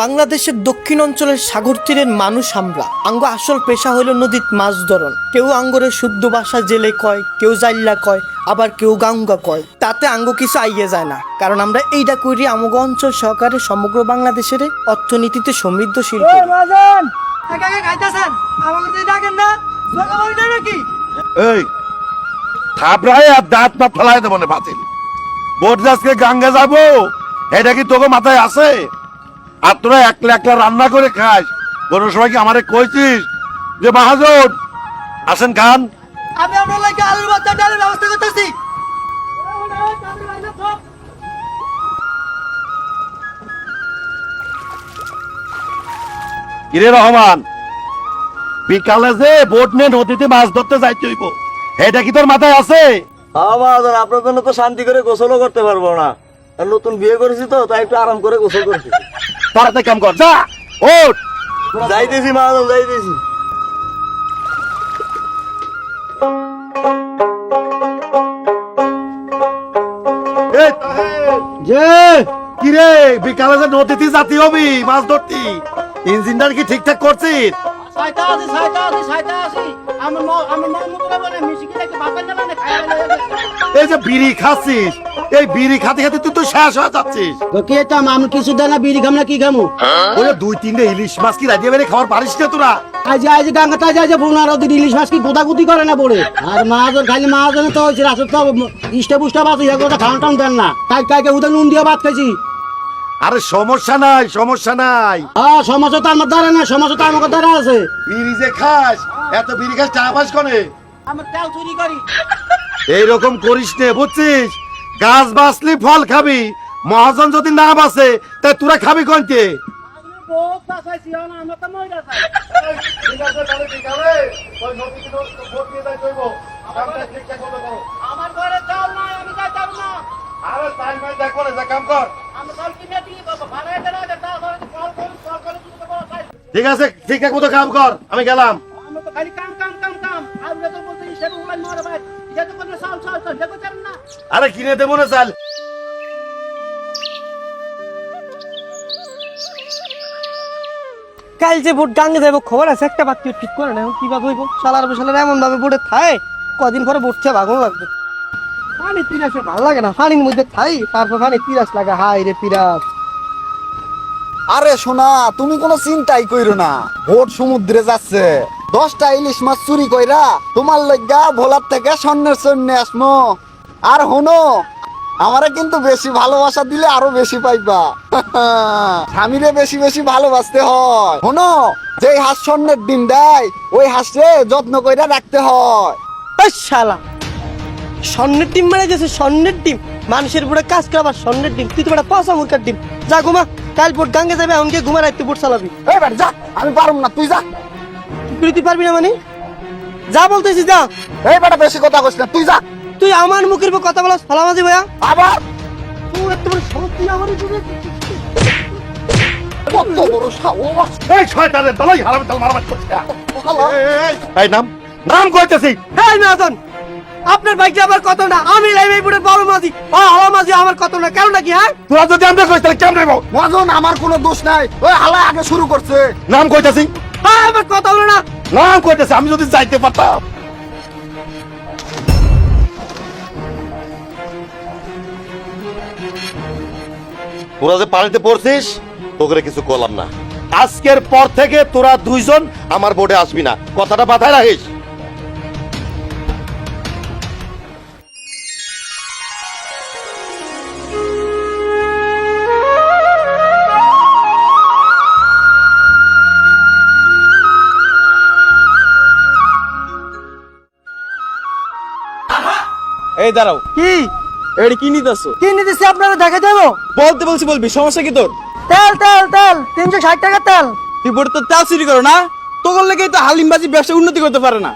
বাংলাদেশের দক্ষিণ অঞ্চলের সাগর তীরের মানুষ আমরা আঙ্গ আসল পেশা হইল নদীত মাছ ধরন। কেউ আঙ্গরে শুদ্ধ ভাষা জেলে কয়, কেউ জাইল্লা কয়, আবার কেউ গাঙ্গা কয়। তাতে আঙ্গ কিছু আইয়ে যায় না, কারণ আমরা এইটা করি আমগ অঞ্চল সহকারে সমগ্র বাংলাদেশের অর্থনীতিতে সমৃদ্ধশীল করি। এই থাপড়ায় আর দাঁত পা ফেলাই দেবো না বাতিল। বোটজাজকে গাঙ্গে যাবো এটা কি তোকে মাথায় আছে? আর তোরা একলা একলা রান্না করে খাস। কোনো সময় কি আমারে কইছিস যে মাহাজন আসেন খান? আমি আপনার লাগে আলুর ভর্তা ডালের ব্যবস্থা করতেছি। কিরে রহমান, বিকালে যে বোট নিয়ে নদীতে মাছ ধরতে যাইতে হইব, এটা কি তোর মাথায় আছে? আপনার জন্য তো শান্তি করে গোসলও করতে পারবো না, নতুন বিয়ে করেছি তো তাই একটু আরাম করে গোসল করছি। তাড়াতাড়ি কাম কর, যা ওঠ। যাইতেছি মহাজন, যাইতেছি। কিরে বিকালে যে নদীতে যাতি হবি মাছ ধরতি, ইঞ্জিনটার কি ঠিকঠাক করছিস? এই যে বিড়ি খাচ্ছিস, এই বিড়ি খাতে খাতে তুই তো শেষ হয়ে যাচ্ছিস। আমি কিছু দেয় না, বিড়ি খাম না, কি খামু? ওই 2-3টে ইলিশ মাছ কি রাজিয়ে বেড়ে খাবার পারিস না তোরা? আজ গাঙ্গাটা যায় যে 15 দিন ইলিশ মাছ কি গোদাগুদি করে না পড়ে। আর মাহাজন খালি মাহাজনে তো হয়েছে রাসুর তো ইষ্টা পুষ্টা বাঁচি খাওয়ান টাউন দেন না, তাই কাইকে উদয় নুন দিয়ে ভাত খাইছি। আরে সমস্যা নাই, সমস্যা নাই। সমস্যা তো আমার দ্বারা না, সমস্যা তো আমার দ্বারা আছে। বিড়ি যে খাস, এত বিড়ি খাস টাকা পাস করে? আমার তেল চুরি করি। এইরকম করিস নে, বুঝছিস? গাছ বাঁচলি ফল খাবি, মহাজন যদি না বাঁচে তাই তোরা খাবি কোনতে? ঠিক আছে, ঠিকঠাক মতো কাম কর, আমি গেলাম। আরে কিনে দেবো না চাল। কাল যে বোট গাঙ্গে যাবো খবর আছে, একটা বাক্য ঠিক করে না, এখন কিভাবে হইব? শালার বসালার এমন ভাবে বোটে থায়, কদিন পরে বোট থেকে ভাগন লাগবে। পানি পিরাসে ভালো লাগে না, পানির মধ্যে থাই তারপর পানি পিরাস লাগে, হাই রে পিরাস। আরে শোনা, তুমি কোনো চিন্তাই কইরো না, ভোট সমুদ্রে যাচ্ছে, 10টা ইলিশ মাছ চুরি কইরা তোমার লজ্ঞা ভোলার থেকে স্বর্ণের জন্য আসমো। আর হনো, আমারে কিন্তু বেশি ভালোবাসা দিলে আরো বেশি পাইবা। স্বামীরে বেশি বেশি ভালোবাসতে হয়। হনো, যেই হাঁস স্বর্ণের ডিম দেয় ওই হাঁসে যত্ন কইরা রাখতে হয়। শালা স্বর্ণের ডিম মারা গেছে, স্বর্ণের ডিম মানুষের বুড়ে কাজ করাবার স্বর্ণের ডিম, তুই তো বড় পচা মুরকার ডিম। যা ঘুমা, কাল বোট গাঙ্গে যাবে, এমনকি ঘুমা রাখতে বোট চালাবি। এই বেটা যা, আমি পারুম না, তুই যা। তুই পারবি না মানে? যা বলতেছি যা। এই বেটা বেশি কথা কইস না, তুই যা। তুই আমার মুখের উপর কথা বলাস ফালামাজি ভাইয়া? আবার তুই এত বড় সাহস, তুই আমার উপরে কত বড় সাহস! এই শয়তানের দলাই হারামে তাল মারামারি করছিস। এই নাম নাম কইতেছি। এই নাজন, আপনার ভাইকে আবার কত না, আমি লাইভে বুড়ে বড় মাঝি, ও হালা মাঝি আমার কত না, কেন নাকি? হ্যাঁ তোরা যদি আমরা কইস তাহলে কেমন নেবো? মহাজন আমার কোনো দোষ নাই, ওই হালা আগে শুরু করছে। নাম কইতেছি, আমার কথা হলো না। নাম কইতেছি। আমি যদি যাইতে পারতাম। তোরা যে পানিতে পড়ছিস, তোকে কিছু করলাম না। আজকের পর থেকে তোরা 2জন আমার বোর্ডে আসবি না, কথাটা মাথায় রাখিস। এই দাঁড়াও, কি এটা কি নিতেছো? কি নিতেছি আপনারা দেখা দেবো? বলতে বলছি বলবি, সমস্যা কি তোর? তেল তেল তেল 360 টাকা তেল। তুই বোর্ড তো তেল চুরি করো না, তোর লেগে তো হালিমবাজি ব্যবসা উন্নতি করতে পারে না।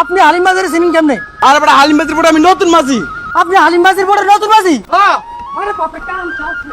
আপনি হালিম বাজারে চিনেন কেমনে? আর এবার হালিমবাজির বোর্ডে আমি নতুন মাঝি। আপনি হালিম বাজার বোর্ডের নতুন বাজি? আরে বাপরে কাম চাচ্ছে।